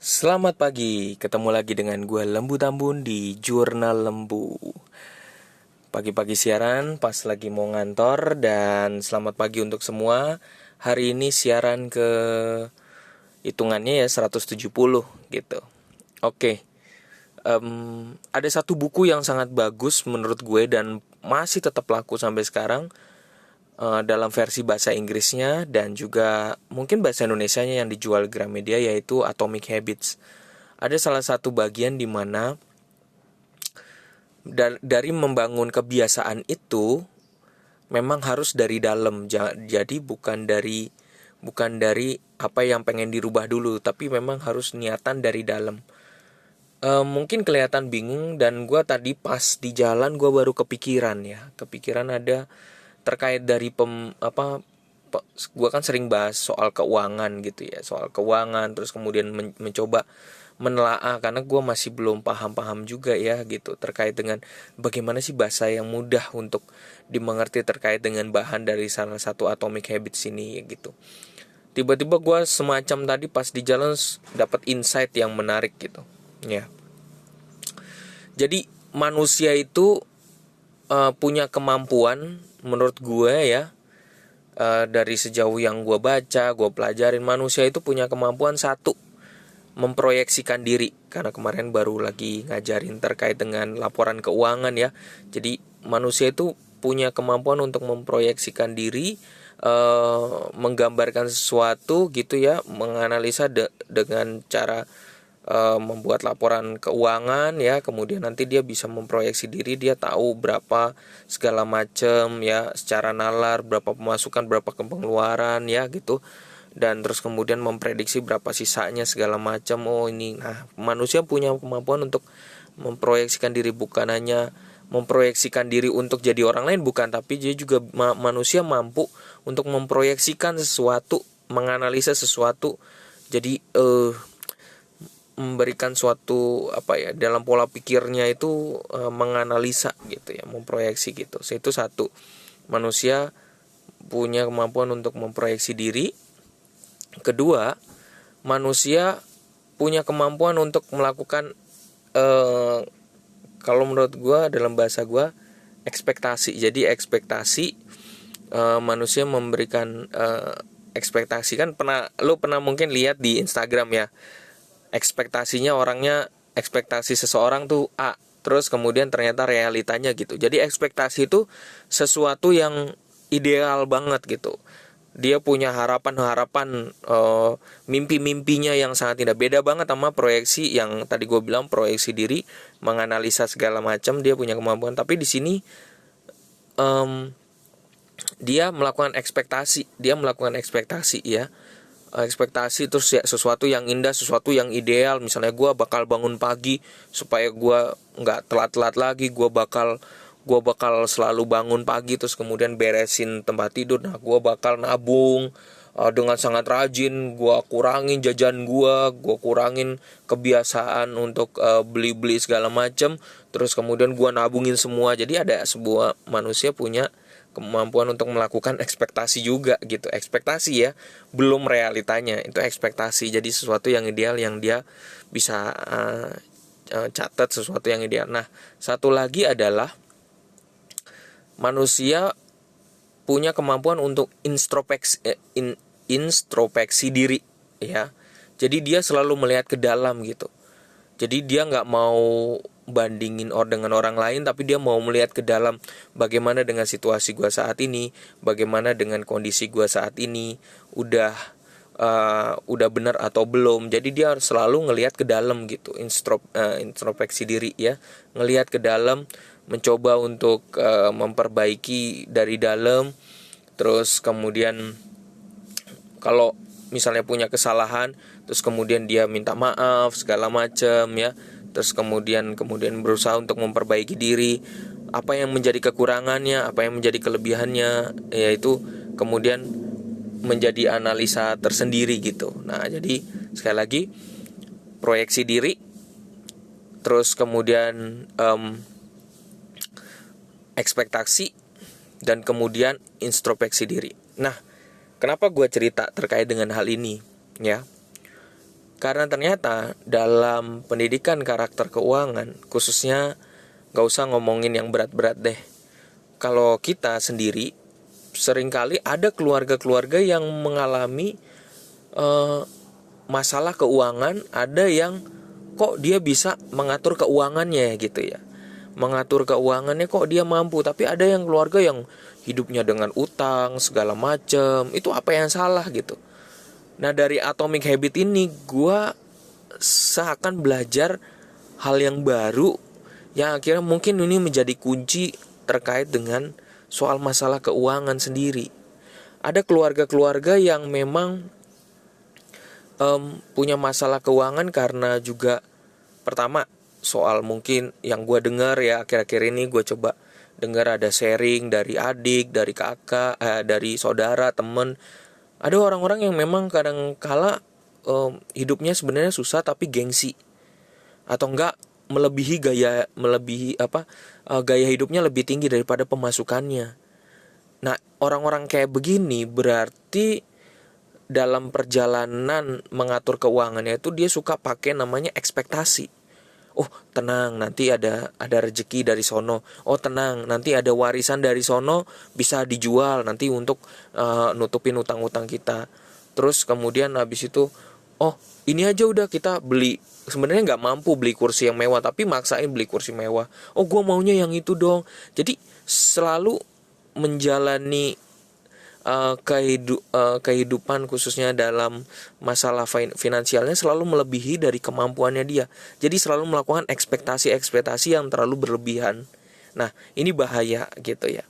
Selamat pagi, ketemu lagi dengan gue Lembu Tambun di Jurnal Lembu. Pagi-pagi siaran pas lagi mau ngantor. Dan selamat pagi untuk semua. Hari ini siaran ke hitungannya ya 170 gitu. Oke, ada satu buku yang sangat bagus menurut gue dan masih tetap laku sampai sekarang, dalam versi bahasa Inggrisnya dan juga mungkin bahasa Indonesianya yang dijual Gramedia, yaitu Atomic Habits. Ada salah satu bagian di mana dari membangun kebiasaan itu memang harus dari dalam. Jadi bukan dari apa yang pengen dirubah dulu, tapi memang harus niatan dari dalam. Mungkin kelihatan bingung, dan gue tadi pas di jalan gue baru kepikiran ada terkait dari gue kan sering bahas soal keuangan gitu ya, soal keuangan, terus kemudian mencoba menelaah karena gue masih belum paham juga ya gitu terkait dengan bagaimana sih bahasa yang mudah untuk dimengerti terkait dengan bahan dari salah satu Atomic Habits ini ya gitu. Tiba-tiba gue semacam tadi pas di jalan dapat insight yang menarik gitu ya. Jadi manusia itu punya kemampuan menurut gue ya, dari sejauh yang gue baca, gue pelajarin, manusia itu punya kemampuan satu, memproyeksikan diri. Karena kemarin baru lagi ngajarin terkait dengan laporan keuangan ya. Jadi manusia itu punya kemampuan untuk memproyeksikan diri, menggambarkan sesuatu gitu ya, menganalisa dengan cara membuat laporan keuangan ya. Kemudian nanti dia bisa memproyeksi diri, dia tahu berapa segala macam ya secara nalar, berapa pemasukan, berapa pengeluaran ya gitu. Dan terus kemudian memprediksi berapa sisanya segala macam. Nah, manusia punya kemampuan untuk memproyeksikan diri, bukan hanya memproyeksikan diri untuk jadi orang lain, bukan, tapi dia juga manusia mampu untuk memproyeksikan sesuatu, menganalisa sesuatu. Jadi memberikan suatu dalam pola pikirnya itu, menganalisa gitu ya, memproyeksi gitu. Itu satu, manusia punya kemampuan untuk memproyeksi diri. Kedua, manusia punya kemampuan untuk melakukan, kalau menurut gue, dalam bahasa gue, ekspektasi. Jadi ekspektasi, manusia memberikan ekspektasi. Kan lu pernah mungkin lihat di Instagram ya, ekspektasinya orangnya, ekspektasi seseorang tuh A, terus kemudian ternyata realitanya gitu. Jadi ekspektasi itu sesuatu yang ideal banget gitu. Dia punya harapan-harapan, mimpi-mimpinya yang sangat tidak beda banget sama proyeksi yang tadi gue bilang, proyeksi diri, menganalisa segala macam. Dia punya kemampuan, tapi di sini dia melakukan ekspektasi ya. Ekspektasi terus ya, sesuatu yang indah, sesuatu yang ideal. Misalnya gue bakal bangun pagi supaya gue nggak telat-telat lagi, gue bakal selalu bangun pagi, terus kemudian beresin tempat tidur. Nah, gue bakal nabung dengan sangat rajin, gue kurangin jajan, gue kurangin kebiasaan untuk beli-beli segala macam, terus kemudian gue nabungin semua. Jadi ada sebuah manusia punya kemampuan untuk melakukan ekspektasi juga gitu. Ekspektasi ya, belum realitanya, itu ekspektasi. Jadi sesuatu yang ideal yang dia bisa catat, sesuatu yang ideal. Nah, satu lagi adalah manusia punya kemampuan untuk introspeksi diri ya. Jadi dia selalu melihat ke dalam gitu. Jadi dia nggak mau bandingin dengan orang lain, tapi dia mau melihat ke dalam, bagaimana dengan situasi gue saat ini, bagaimana dengan kondisi gue saat ini, udah benar atau belum. Jadi dia harus selalu ngelihat ke dalam gitu, introspeksi diri ya, ngelihat ke dalam, mencoba untuk memperbaiki dari dalam. Terus kemudian kalau misalnya punya kesalahan, terus kemudian dia minta maaf segala macam ya. Terus kemudian berusaha untuk memperbaiki diri, apa yang menjadi kekurangannya, apa yang menjadi kelebihannya, yaitu kemudian menjadi analisa tersendiri gitu. Nah, jadi sekali lagi, proyeksi diri, terus kemudian ekspektasi, dan kemudian introspeksi diri. Nah, kenapa gue cerita terkait dengan hal ini ya? Karena ternyata dalam pendidikan karakter keuangan, khususnya gak usah ngomongin yang berat-berat deh. Kalau kita sendiri, seringkali ada keluarga-keluarga yang mengalami masalah keuangan, ada yang kok dia bisa mengatur keuangannya gitu ya. Mengatur keuangannya kok dia mampu, tapi ada yang keluarga yang hidupnya dengan utang segala macem. Itu apa yang salah gitu. Nah, dari Atomic Habit ini gue seakan belajar hal yang baru yang akhirnya mungkin ini menjadi kunci terkait dengan soal masalah keuangan sendiri. Ada keluarga-keluarga yang memang punya masalah keuangan karena juga pertama soal mungkin yang gue dengar ya akhir-akhir ini gue coba dengar ada sharing dari adik, dari kakak, dari saudara, temen. Ada orang-orang yang memang kadang kala hidupnya sebenarnya susah tapi gengsi atau enggak gaya hidupnya lebih tinggi daripada pemasukannya. Nah, orang-orang kayak begini berarti dalam perjalanan mengatur keuangannya itu dia suka pakai namanya ekspektasi. Oh, tenang, nanti ada rezeki dari sono. Oh, tenang, nanti ada warisan dari sono bisa dijual nanti untuk nutupin utang-utang kita. Terus kemudian habis itu, oh, ini aja udah kita beli. Sebenarnya nggak mampu beli kursi yang mewah, tapi maksain beli kursi mewah. Oh, gue maunya yang itu dong. Jadi selalu menjalani kehidupan khususnya dalam masalah finansialnya selalu melebihi dari kemampuannya dia. Jadi selalu melakukan ekspektasi yang terlalu berlebihan. Nah, ini bahaya gitu ya.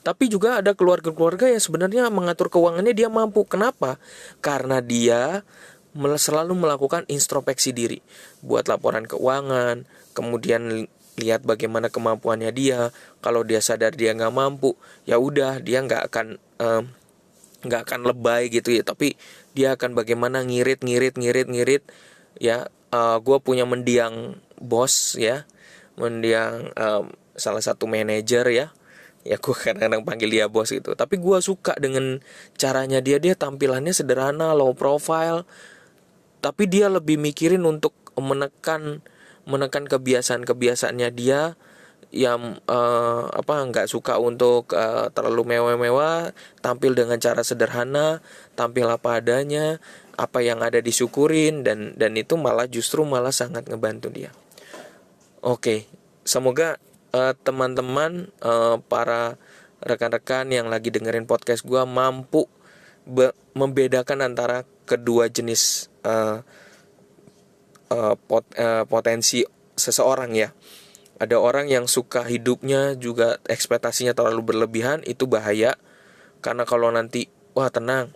Tapi juga ada keluarga-keluarga yang sebenarnya mengatur keuangannya dia mampu. Kenapa? Karena dia selalu melakukan introspeksi diri. Buat laporan keuangan, kemudian lihat bagaimana kemampuannya dia. Kalau dia sadar dia nggak mampu, ya udah dia nggak akan lebay gitu ya, tapi dia akan bagaimana ngirit ya. Gue punya mendiang bos ya, mendiang salah satu manajer ya gue kadang-kadang panggil dia bos gitu, tapi gue suka dengan caranya dia tampilannya sederhana, low profile, tapi dia lebih mikirin untuk menekan kebiasaan-kebiasaannya dia yang nggak suka untuk terlalu mewah-mewah, tampil dengan cara sederhana, tampil apa adanya, apa yang ada disyukurin, dan itu justru malah sangat ngebantu dia. Oke, semoga teman-teman, para rekan-rekan yang lagi dengerin podcast gue mampu membedakan antara kedua jenis potensi seseorang ya. Ada orang yang suka hidupnya juga ekspektasinya terlalu berlebihan, itu bahaya. Karena kalau nanti, wah tenang,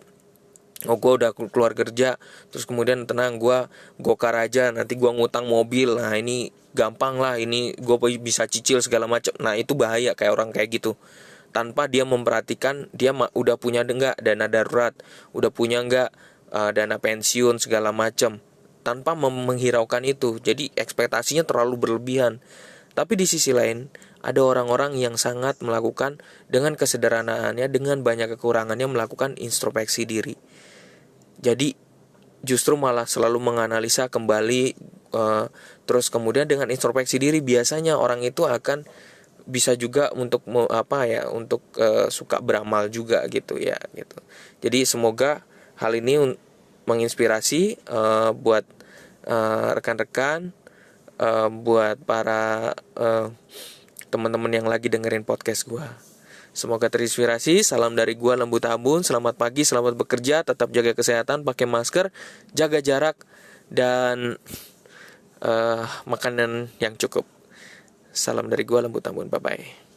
gue udah keluar kerja, terus kemudian tenang, gue gokar aja, nanti gue ngutang mobil, nah ini gampang lah, ini gue bisa cicil segala macam. Nah itu bahaya kayak orang kayak gitu. Tanpa dia memperhatikan dia udah punya enggak dana darurat, udah punya enggak dana pensiun segala macam, tanpa menghiraukan itu. Jadi ekspektasinya terlalu berlebihan. Tapi di sisi lain, ada orang-orang yang sangat melakukan dengan kesederhanaannya, dengan banyak kekurangannya melakukan introspeksi diri. Jadi justru malah selalu menganalisa kembali, terus kemudian dengan introspeksi diri biasanya orang itu akan bisa juga untuk suka beramal juga gitu ya gitu. Jadi semoga hal ini menginspirasi buat rekan-rekan, buat para teman-teman yang lagi dengerin podcast gue. Semoga terinspirasi. Salam dari gue, Lembu Tambun. Selamat pagi, selamat bekerja, tetap jaga kesehatan, pakai masker, jaga jarak, dan makanan yang cukup. Salam dari gue, Lembu Tambun. Bye-bye.